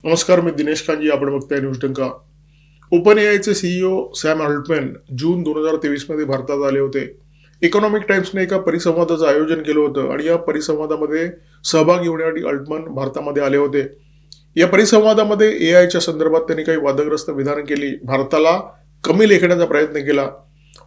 नमस्कार, मी दिनेश खानजी. आपण बघताय न्यूज डंका. ओपन एआयचे सीईओ सॅम अल्टमॅन जून 2023 मध्ये भारतात आले होते. इकॉनॉमिक टाइम्सने एका परिसंवादाचं आयोजन केलं होतं आणि या परिसंवादामध्ये सहभागी होण्यासाठी अल्टमॅन भारतामध्ये आले होते. या परिसंवादामध्ये एआयच्या संदर्भात त्यांनी काही वादग्रस्त विधानं केली, भारताला कमी लेखण्याचा प्रयत्न केला.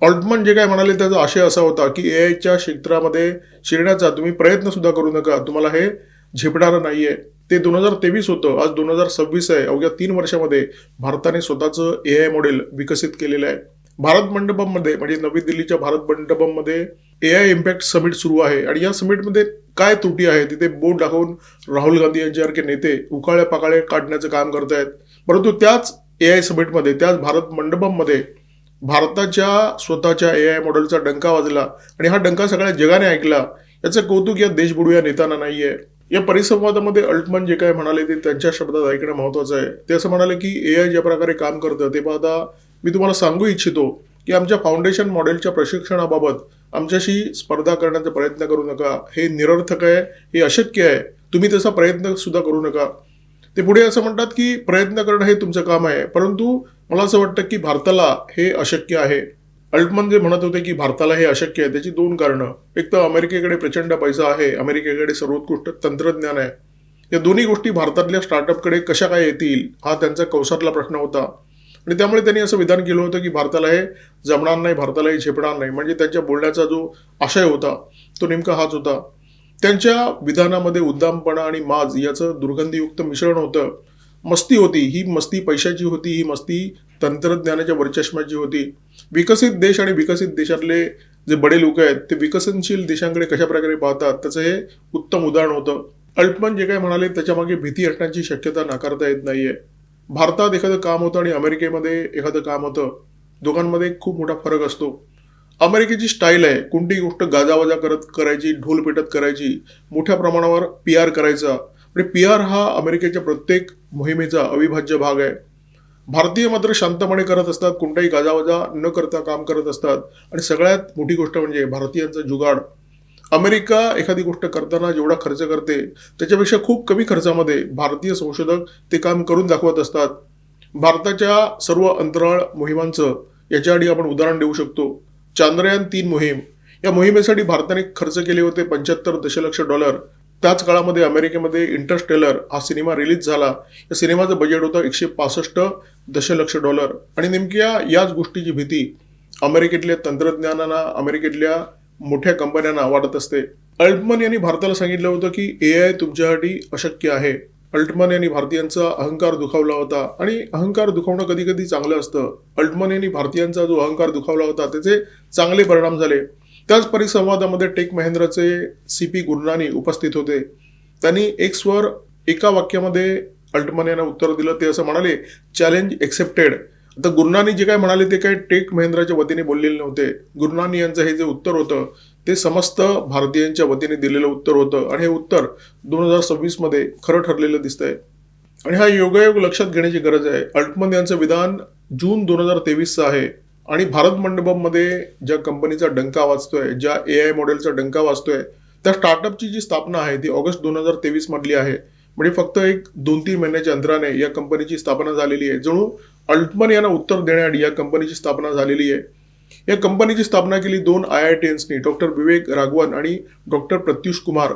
ऑल्टमन जे काय म्हणाले त्याचा आशय असा होता की एआयच्या क्षेत्रामध्ये शिरण्याचा तुम्ही प्रयत्न सुद्धा करू नका, तुम्हाला हे झेपणारं नाहीये. ते 2023 होतं, आज 2026 आहे. अवघ्या 3 वर्षामध्ये भारताने स्वतःचं एआय मॉडेल विकसित केलेलं आहे. भारत मंडपममध्ये म्हणजे नवी दिल्लीच्या भारत मंडपममध्ये एआय इम्पॅक्ट समिट सुरू आहे आणि या समिटमध्ये काय त्रुटी आहे तिथे बोट दाखवून राहुल गांधी यांच्यासारखे नेते उकाळे पाकाळे काढण्याचं काम करतायत. परंतु त्याच एआय समिटमध्ये, त्याच भारत मंडपममध्ये भारताच्या स्वतःच्या एआय मॉडेलचा डंका वाजला आणि हा डंका सगळ्या जगाने ऐकला. याचं कौतुक या देशबुडू या नेत्यांना नाहीये. या परिसंवादामध्ये अल्टमन जे काय म्हणाले ते त्यांच्या शब्दात ऐकणं महत्वाचं आहे. ते असं म्हणाले की एआय ज्या प्रकारे काम करतं ते पाहता मी तुम्हाला सांगू इच्छितो की आमच्या फाउंडेशन मॉडेलच्या प्रशिक्षणाबाबत आमच्याशी स्पर्धा करण्याचा प्रयत्न करू नका. हे निरर्थक आहे, हे अशक्य आहे. तुम्ही तसा प्रयत्न सुद्धा करू नका. ते पुढे असं म्हणतात की प्रयत्न करणं हे तुमचं काम आहे, परंतु मला असं वाटतं की भारताला हे अशक्य आहे. अल्टमन जे म्हणत होते की भारताला हे अशक्य आहे त्याची दोन कारणं. एक तर अमेरिकेकडे प्रचंड पैसा आहे, अमेरिकेकडे सर्वोत्कृष्ट तंत्रज्ञान आहे. या दोन्ही गोष्टी भारतातल्या स्टार्टअपकडे कशा काय येतील हा त्यांचा कौसातला प्रश्न होता आणि त्यामुळे त्यांनी असं विधान केलं होतं की भारताला हे जमणार नाही, भारताला हे झेपणार नाही. म्हणजे त्यांच्या बोलण्याचा जो आशय होता तो नेमका हाच होता. त्यांच्या विधानामध्ये उद्दामपणा आणि माज याचं दुर्गंधीयुक्त मिश्रण होतं. मस्ती होती, ही मस्ती पैशाची होती, ही मस्ती तंत्रज्ञानाच्या वरचष्म्याची होती. विकसित देश आणि विकसित देशातले जे बडे लोक आहेत ते विकसनशील देशांकडे कशा प्रकारे पाहतात त्याचं हे उत्तम उदाहरण होतं. अल्टमन जे काही म्हणाले त्याच्यामागे भीती असण्याची शक्यता नाकारता येत नाहीये. भारतात एखादं काम होतं आणि अमेरिकेमध्ये एखादं काम होतं, दोघांमध्ये खूप मोठा फरक असतो. अमेरिकेची स्टाईल आहे कोणती गोष्ट गाजावाजा करत करायची, ढोल पेटत करायची, मोठ्या प्रमाणावर पी आर करायचा आणि पी आर हा अमेरिकेच्या प्रत्येक मोहिमेचा अविभाज्य भाग आहे. भारतीय मात्र शांतपणे करत असतात, कोणताही गाजावाजा न करता काम करत असतात आणि सगळ्यात मोठी गोष्ट म्हणजे भारतीयांचा जुगाड. अमेरिका एखादी गोष्ट करताना जेवढा खर्च करते त्याच्यापेक्षा खूप कमी खर्चामध्ये भारतीय संशोधक ते काम करून दाखवत असतात. भारताच्या सर्व अंतराळ मोहिमांचं याच्याआधी आपण उदाहरण देऊ शकतो. चांद्रयान-3 मोहीम, या मोहिमेसाठी भारताने खर्च केले होते $75 दशलक्ष. त्याच काळामध्ये अमेरिकेमध्ये इंटरस्टेलर हा सिनेमा रिलीज झाला. या सिनेमाचं बजेट होतं $165 दशलक्ष आणि नेमक्या याच गोष्टीची भीती अमेरिकेतल्या तंत्रज्ञानांना, अमेरिकेतल्या मोठ्या कंपन्यांना वाटत असते. अल्टमन यांनी भारताला सांगितलं होतं की एआय तुमच्यासाठी अशक्य आहे. अल्टमन यांनी भारतीयांचा अहंकार दुखावला होता आणि अहंकार दुखावणं कधी कधी चांगलं असतं. अल्टमन यांनी भारतीयांचा जो अहंकार दुखावला होता त्याचे चांगले परिणाम झाले. त्याच परिसंवादामध्ये टेक महिंद्राचे सीपी गुरनानी उपस्थित होते. त्यांनी एक्सवर एका वाक्यामध्ये अल्टमन यांना उत्तर दिलं. ते असं म्हणाले, चॅलेंज एक्सेप्टेड. आता गुरनानी जे काय म्हणाले ते काय टेक महिंद्राच्या वतीने बोललेले नव्हते. गुरनानी यांचं हे जे उत्तर होतं ते समस्त भारतीयांच्या वतीने दिलेलं उत्तर होतं आणि हे उत्तर 2026 मध्ये खरं ठरलेलं दिसतंय आणि हा योगायोग लक्षात घेण्याची गरज आहे. अल्टमन यांचं विधान जून 2023चं आहे आणि भारत मंडपममध्ये ज्या कंपनीचा डंका वाजतोय, ज्या एआय मॉडेलचा डंका वाजतोय, त्या स्टार्टअपची जी स्थापना आहे ती ऑगस्ट 2023 मधली आहे. म्हणजे फक्त एक 2-3 महिन्याच्या अंतराने या कंपनीची स्थापना झालेली आहे. जणू अल्टमन यांना उत्तर देण्यासाठी या कंपनीची स्थापना झालेली आहे. या कंपनीची स्थापना केली 2 IITiansनी, डॉक्टर विवेक राघवन आणि डॉक्टर प्रत्युष कुमार.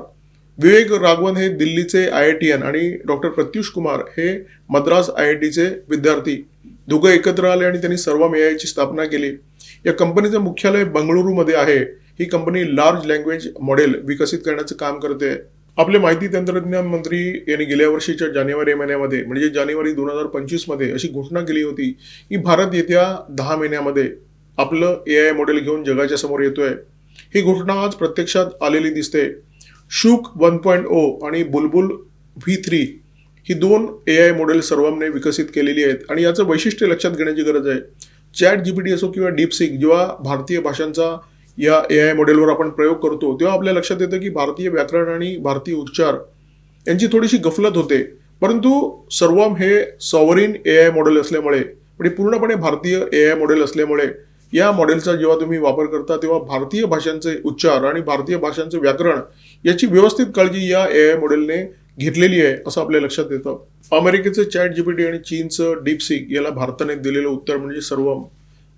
विवेक राघवन हे दिल्लीचे IITian आणि डॉक्टर प्रत्युष कुमार हे मद्रास IITचे विद्यार्थी. दोघं एकत्र आले आणि त्यांनी सर्वम एआयची स्थापना केली. या कंपनीचं मुख्यालय बंगळुरूमध्ये आहे. ही कंपनी लार्ज लँग्वेज मॉडेल विकसित करण्याचं काम करते. आपले माहिती तंत्रज्ञान मंत्री यांनी गेल्या वर्षीच्या जानेवारी महिन्यामध्ये म्हणजे जानेवारी 2025 मध्ये अशी घोषणा केली होती की भारत येत्या 10 महिन्यामध्ये आपलं एआय मॉडेल घेऊन जगाच्या समोर येतोय. ही घोषणा आज प्रत्यक्षात आलेली दिसते. शुक 1.0 आणि बुलबुल V3 ही 2 एआय मॉडेल सर्वमने विकसित केलेली आहेत आणि याचं वैशिष्ट्य लक्षात घेण्याची गरज आहे. चॅट जीपीटी असो किंवा डीपसीक, जेव्हा भारतीय भाषांचा या एआय मॉडेलवर आपण प्रयोग करतो तेव्हा आपल्या लक्षात येतं की भारतीय व्याकरण आणि भारतीय उच्चार यांची थोडीशी गफलत होते. परंतु सर्वम हे सॉव्हरीन एआय मॉडेल असल्यामुळे म्हणजे पूर्णपणे भारतीय एआय मॉडेल असल्यामुळे या मॉडेलचा जेव्हा तुम्ही वापर करता तेव्हा भारतीय भाषांचे उच्चार आणि भारतीय भाषांचे व्याकरण याची व्यवस्थित काळजी या एआय मॉडेलने घेतलेली आहे असं आपल्या लक्षात येतं. अमेरिकेचं चॅट जीपीटी आणि चीनचं डीपसीक याला भारताने दिलेलं उत्तर म्हणजे सर्वम.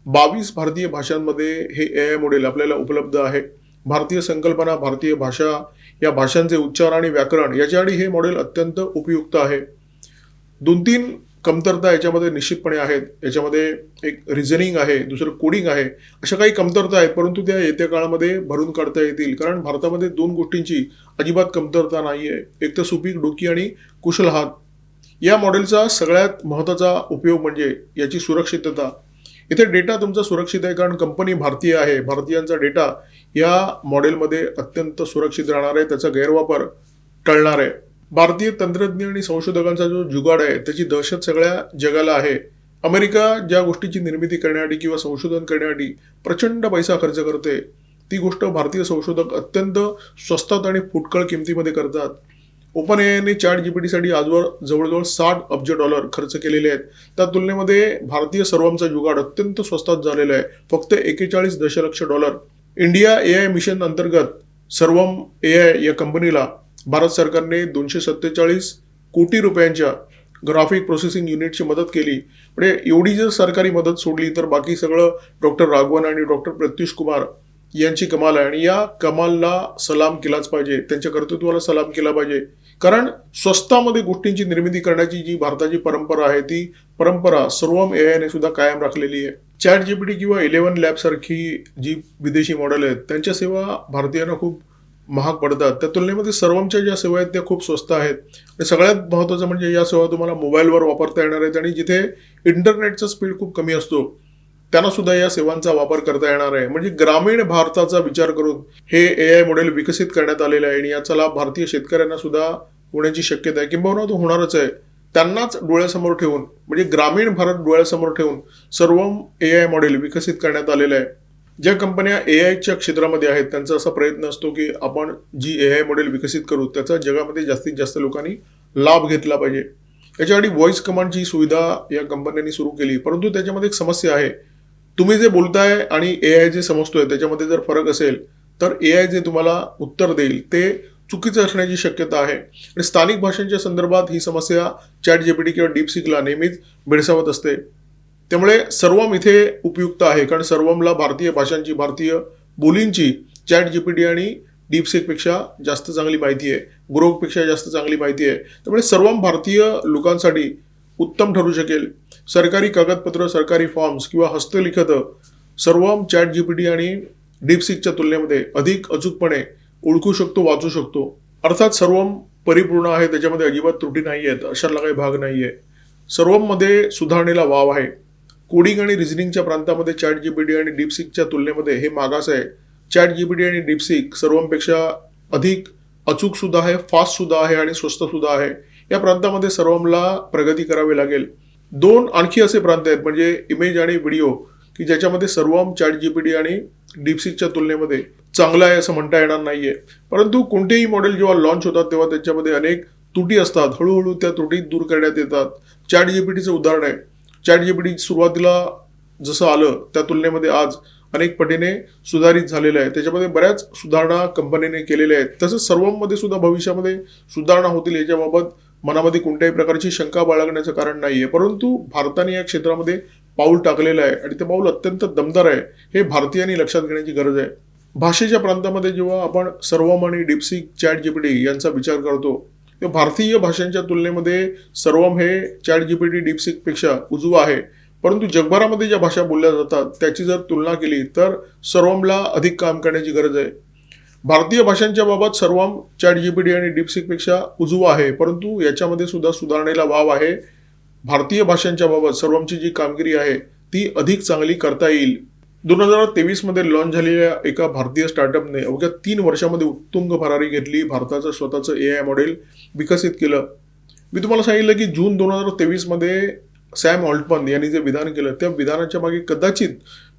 22 भारतीय भाषांमध्ये हे AI मॉडेल आपल्याला उपलब्ध आहे. भारतीय संकल्पना, भारतीय भाषा, या भाषांचे उच्चार आणि व्याकरण याच्यासाठी हे मॉडेल अत्यंत उपयुक्त आहे. 2-3 कमतरता याच्यामध्ये निश्चितपणे आहेत. याच्यामध्ये एक रिझनिंग आहे, दुसरं कोडिंग आहे. अशा काही कमतरता आहेत, परंतु त्या येत्या काळामध्ये भरून काढता येतील. कारण भारतामध्ये 2 गोष्टींची अजिबात कमतरता नाही आहे. एक तर सुपीक डोकी आणि कुशल हात. या मॉडेलचा सगळ्यात महत्त्वाचा उपयोग म्हणजे याची सुरक्षितता. इथे डेटा तुमचा सुरक्षित आहे कारण कंपनी भारतीय आहे. भारतीयांचा डेटा या मॉडेलमध्ये अत्यंत सुरक्षित राहणार आहे. त्याचा गैरवापर टळणार आहे. भारतीय तंत्रज्ञ आणि संशोधकांचा जो जुगाड आहे त्याची दहशत सगळ्या जगाला आहे. अमेरिका ज्या गोष्टीची निर्मिती करण्यासाठी किंवा संशोधन करण्यासाठी प्रचंड पैसा खर्च करते, ती गोष्ट भारतीय संशोधक अत्यंत स्वस्तात आणि फुटकळ किमतीमध्ये करतात. ओपन एआयने चॅट जीपीटीसाठी आजवर जवळजवळ $60 अब्ज खर्च केलेले आहेत. त्या तुलनेमध्ये भारतीय सर्वमचा जुगाड अत्यंत स्वस्तात झालेला आहे, फक्त $41 दशलक्ष. इंडिया AI मिशन अंतर्गत सर्वम AI या कंपनीला भारत सरकारने 247 कोटी रुपयांच्या ग्राफिक प्रोसेसिंग युनिटची मदत केली. म्हणजे एवढी जर सरकारी मदत सोडली तर बाकी सगळं डॉक्टर राघवन आणि डॉक्टर प्रत्युष कुमार यांची कमाल आहे. आणि या कमालला सलाम केलाच पाहिजे, त्यांच्या कर्तृत्वाला सलाम केला पाहिजे. कारण स्वस्तामध्ये गोष्टींची निर्मिती करण्याची जी भारताची परंपरा आहे ती परंपरा सर्वम एआयने सुद्धा कायम राखलेली आहे. चॅट जीपीटी किंवा 11 लॅब सारखी जी विदेशी मॉडेल आहेत त्यांच्या सेवा भारतीयांना खूप महाग पडतात. त्या तुलनेमध्ये सर्वमच्या ज्या सेवा आहेत त्या खूप स्वस्त आहेत. आणि सगळ्यात महत्त्वाचं म्हणजे या सेवा तुम्हाला मोबाईलवर वापरता येणार आहेत आणि जिथे इंटरनेटचा स्पीड खूप कमी असतो त्यांना सुद्धा या सेवांचा वापर करता येणार आहे. म्हणजे ग्रामीण भारताचा विचार करून हे AI मॉडेल विकसित करण्यात आलेलं आहे आणि याचा लाभ भारतीय शेतकऱ्यांना सुद्धा होण्याची शक्यता आहे, किंबहुना तो होणारच आहे. त्यांनाच डोळ्यासमोर ठेवून म्हणजे ग्रामीण भारत डोळ्यासमोर ठेवून सर्वम AI मॉडेल विकसित करण्यात आलेलं आहे. ज्या कंपन्या AIच्या क्षेत्रामध्ये आहेत त्यांचा असा प्रयत्न असतो की आपण जी AI मॉडेल विकसित करू त्याचा जगामध्ये जास्तीत जास्त लोकांनी लाभ घेतला पाहिजे. याच्यासाठी व्हॉइस कमांडची सुविधा या कंपन्यांनी सुरू केली, परंतु त्याच्यामध्ये एक समस्या आहे. तुम्ही जे बोलताय आणि AI जे समजतोय त्याच्यामध्ये जर फरक असेल तर AI जे तुम्हाला उत्तर देईल ते चुकीचं असण्याची शक्यता आहे. आणि स्थानिक भाषांच्या संदर्भात ही समस्या चॅट जीपीटी किंवा डीपसीकला नेहमीच भेडसावत असते. त्यामुळे सर्वम इथे उपयुक्त आहे कारण सर्वमला भारतीय भाषांची, भारतीय बोलींची चॅट जीपीटी आणि डीपसीकपेक्षा जास्त चांगली माहिती आहे, ग्रोकपेक्षा जास्त चांगली माहिती आहे. त्यामुळे सर्वम भारतीय लोकांसाठी उत्तम ठरू शकेल. सरकारी कागदपत्र, सरकारी फॉर्म्स किंवा हस्तलिखित सर्वम चॅट जीपीटी आणि डीपसीकच्या तुलनेमध्ये अधिक अचूकपणे ओळखू शकतो, वाचू शकतो. अर्थात सर्वम परिपूर्ण आहे, त्याच्यामध्ये अजिबात त्रुटी नाही आहेत, अशातला काही भाग नाही आहे. सर्वममध्ये सुधारणेला वाव आहे. कोडिंग आणि रिझनिंगच्या प्रांतामध्ये चॅट जीपीटी आणि डीपसीकच्या तुलनेमध्ये हे मागास आहे. चॅट जीपीटी आणि डीपसीक सर्वमपेक्षा अधिक अचूक सुद्धा आहे, फास्ट सुद्धा आहे आणि स्वस्त सुद्धा आहे. या प्रांतामध्ये सर्वमला प्रगती करावी लागेल. 2 आणखी असे प्रांत आहेत म्हणजे इमेज आणि व्हिडिओ की ज्याच्यामध्ये सर्वम चॅट जीपीटी आणि डीपसीकच्या तुलनेमध्ये चांगलं आहे असं म्हणता येणार नाहीये. परंतु कोणतेही मॉडेल जेव्हा लॉन्च होतात तेव्हा त्याच्यामध्ये अनेक त्रुटी असतात. हळूहळू त्या त्रुटी दूर करण्यात येतात. चॅट जीपीटीचं उदाहरण आहे. चॅट जीपीटी सुरुवातीला जसं आलं त्या तुलनेमध्ये आज अनेक पटीने सुधारित झालेलं आहे. त्याच्यामध्ये बऱ्याच सुधारणा कंपनीने केलेल्या आहेत. तसंच सर्वममध्ये सुद्धा भविष्यामध्ये सुधारणा होतील याच्याबाबत मनामध्ये कोणत्याही प्रकारची शंका बाळगण्याचं कारण नाहीये. परंतु भारताने या क्षेत्रामध्ये पाऊल टाकलेलं आहे आणि ते पाऊल अत्यंत दमदार आहे. हे भारतीयांनी लक्षात घेण्याची गरज आहे. भाषेच्या प्रांतामध्ये जेव्हा आपण सर्वम आणि डीपसीक चॅट जीपीटी यांचा विचार करतो तेव्हा भारतीय भाषांच्या तुलनेमध्ये सर्वम हे चॅट जीपीटी डीपसीकपेक्षा उजवा आहे. परंतु जगभरामध्ये ज्या भाषा बोलल्या जातात त्याची जर तुलना केली तर सर्वमला अधिक काम करण्याची गरज आहे. भारतीय भाषांच्या बाबत सर्वम चॅट जीपीटी आणि डीपसीकपेक्षा उजवा आहे, परंतु याच्यामध्ये सुद्धा सुधारणेला वाव आहे. भारतीय भाषांच्या बाबत सर्वमची जी कामगिरी आहे ती अधिक चांगली करता येईल. 2023 मध्ये लॉन्च झालेल्या एका भारतीय स्टार्टअपने अवघ्या 3 वर्षामध्ये उत्तुंग भरारी घेतली. भारताचं स्वतःचं AI मॉडेल विकसित केलं. मी तुम्हाला सांगितलं की जून 2023 मध्ये सॅम ऑल्टमन यांनी जे विधान केलं त्या विधानाच्या मागे कदाचित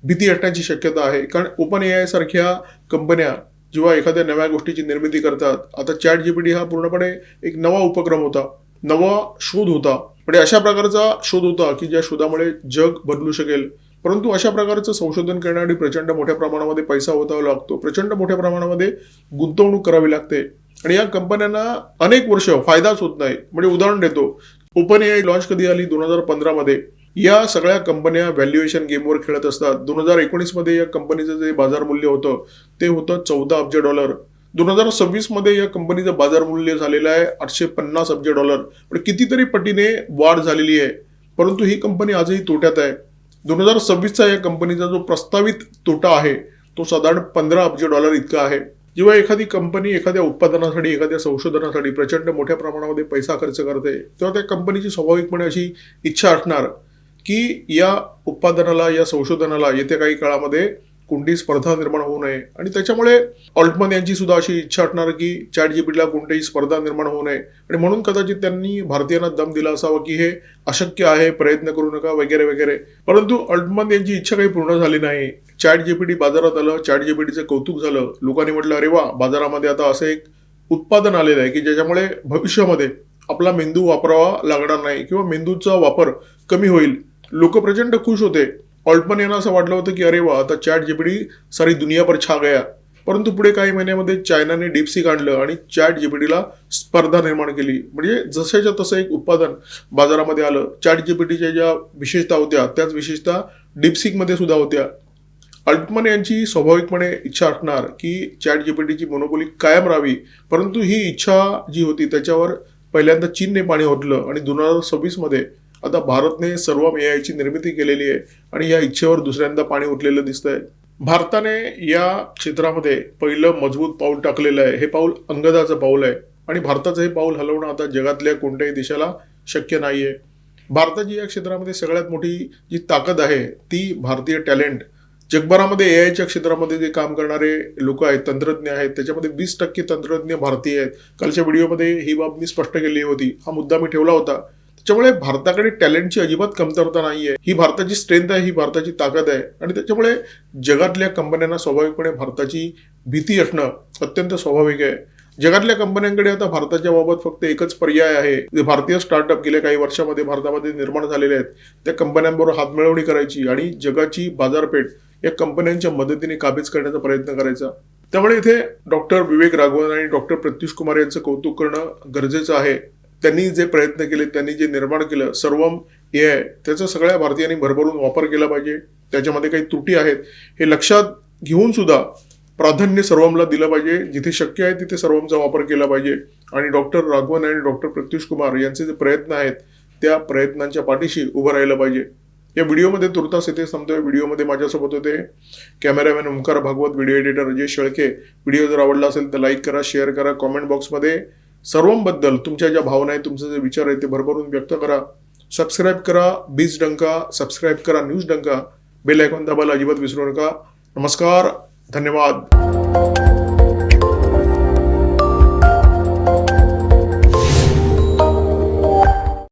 भीती असण्याची शक्यता आहे. कारण ओपन AI सारख्या कंपन्या जेव्हा एखाद्या नव्या गोष्टीची निर्मिती करतात, आता चॅट जीपीटी हा पूर्णपणे एक नवा उपक्रम होता, नवा शोध होता. म्हणजे अशा प्रकारचा शोध होता की ज्या शोधामुळे जग बदलू शकेल. परंतु अशा प्रकारचं संशोधन करण्यासाठी प्रचंड मोठ्या प्रमाणामध्ये पैसा ओतावा लागतो, प्रचंड मोठ्या प्रमाणामध्ये गुंतवणूक करावी लागते. आणि या कंपन्यांना अनेक वर्ष फायदाच होत नाही. म्हणजे उदाहरण देतो, ओपन एआय लॉन्च कधी आली 2015 मध्ये. या सगळ्या कंपन्या व्हॅल्युएशन गेमवर खेळत असतात. 2019 मध्ये या कंपनीचं जे बाजार मूल्य होतं ते होतं $14 अब्ज. 2026 मध्ये या कंपनीचं बाजार मूल्य झालेलं आहे $850 अब्ज. पण कितीतरी पटीने वाढ झालेली आहे. परंतु ही कंपनी आजही तोट्यात आहे. 2026चा या कंपनीचा जो प्रस्तावित तोटा आहे तो साधारण $15 अब्ज इतका आहे. जेव्हा एखादी कंपनी एखाद्या उत्पादनासाठी, एखाद्या संशोधनासाठी प्रचंड मोठ्या प्रमाणामध्ये पैसा खर्च करते, तेव्हा त्या कंपनीची स्वाभाविकपणे अशी इच्छा असणार की या उत्पादनाला, या संशोधनाला येत्या काही काळामध्ये कोणतीही स्पर्धा निर्माण होऊ नये. आणि त्याच्यामुळे ऑल्टमन यांची सुद्धा अशी इच्छा असणार की ChatGPTला कोणतीही स्पर्धा निर्माण होऊ नये. आणि म्हणून कदाचित त्यांनी भारतीयांना दम दिला असावा की हे अशक्य आहे, प्रयत्न करू नका वगैरे वगैरे. परंतु ऑल्टमन यांची इच्छा काही पूर्ण झाली नाही. ChatGPT बाजारात आलं, ChatGPTचं कौतुक झालं. लोकांनी म्हटलं, अरे वा, बाजारामध्ये आता असं एक उत्पादन आलेलं आहे की ज्याच्यामुळे भविष्यामध्ये आपला मेंदू वापरावा लागणार नाही किंवा मेंदूचा वापर कमी होईल. लोक प्रचंड खुश होते. ऑल्टमन यांना असं वाटलं होतं की अरे वा, आता ChatGPT सारी दुनिया पर छा गया. परंतु पुढे काही महिन्यामध्ये चायनाने डीपसीक आणलं आणि ChatGPTला स्पर्धा निर्माण केली. म्हणजे जशाच्या तसं एक उत्पादन बाजारामध्ये आलं. ChatGPTच्या ज्या विशेषता होत्या त्याच विशेषता डीपसीकमध्ये सुद्धा होत्या. ऑल्टमन यांची स्वाभाविकपणे इच्छा असणार की ChatGPTची मोनोपोली कायम राहावी. परंतु ही इच्छा जी होती त्याच्यावर पहिल्यांदा चीनने पाणी ओतलं आणि 2026 मध्ये आता भारतने सर्वम एआयची निर्मिती केलेली आहे आणि या इच्छेवर दुसऱ्यांदा पाणी ओतलेलं दिसतंय. भारताने या क्षेत्रामध्ये पहिलं मजबूत पाऊल टाकलेलं आहे. हे पाऊल अंगदाचं पाऊल आहे आणि भारताचं हे पाऊल हलवणं आता जगातल्या कोणत्याही देशाला शक्य नाहीये. भारताची या क्षेत्रामध्ये सगळ्यात मोठी जी ताकद आहे ती भारतीय टॅलेंट. जगभरामध्ये एआयच्या क्षेत्रामध्ये जे काम करणारे लोक आहेत, तंत्रज्ञ आहेत, त्याच्यामध्ये 20% तंत्रज्ञ भारतीय आहेत. कालच्या व्हिडिओमध्ये ही बाब मी स्पष्ट केली होती. हा मुद्दा मी ठेवला होता. त्याच्यामुळे भारताकडे टॅलेंटची अजिबात कमतरता नाहीये. ही भारताची स्ट्रेंथ आहे, ही भारताची ताकद आहे. आणि त्याच्यामुळे जगातल्या कंपन्यांना स्वाभाविकपणे भारताची भीती असणं अत्यंत स्वाभाविक आहे. जगातल्या कंपन्यांकडे आता भारताच्या बाबत फक्त एकच पर्याय आहे. जे भारतीय स्टार्टअप गेल्या काही वर्षामध्ये भारतामध्ये निर्माण झालेले आहेत त्या कंपन्यांबरोबर हातमिळवणी करायची आणि जगाची बाजारपेठ या कंपन्यांच्या मदतीने काबीज करण्याचा प्रयत्न करायचा. त्यामुळे इथे डॉक्टर विवेक राघवन आणि डॉक्टर प्रत्युष कुमार यांचं कौतुक करणं गरजेचं आहे. त्यांनी जे प्रयत्न केले, त्यांनी जे निर्माण केलं सर्वम एआय, त्याचा सगळ्या भारतीयांनी भरभरून वापर केला पाहिजे. त्याच्यामध्ये काही त्रुटी आहेत हे लक्षात घेऊन सुद्धा प्राधान्य सर्वमला दिलं पाहिजे. जिथे शक्य आहे तिथे सर्वमचा वापर केला पाहिजे. आणि डॉक्टर राघवन आणि डॉक्टर प्रत्युष कुमार यांचे जे प्रयत्न आहेत त्या प्रयत्नांच्या पाठीशी उभं राहिलं पाहिजे. या व्हिडिओमध्ये तुर्तास इथे संपतोय. व्हिडिओमध्ये माझ्यासोबत होते cameraman Omkar Bhagwat, video editor Ajay Shelke. Video जर आवडला असेल तर लाईक करा, शेअर करा. कॉमेंट बॉक्समध्ये सर्वमबद्दल तुमच्या ज्या भावना आहेत, तुमचे जे विचार आहेत ते भरभरून व्यक्त करा. सबस्क्राईब करा बीज डंका, सबस्क्राईब करा न्यूज डंका, बेल आयकॉन दाबायला अजिबात विसरू नका. नमस्कार, धन्यवाद.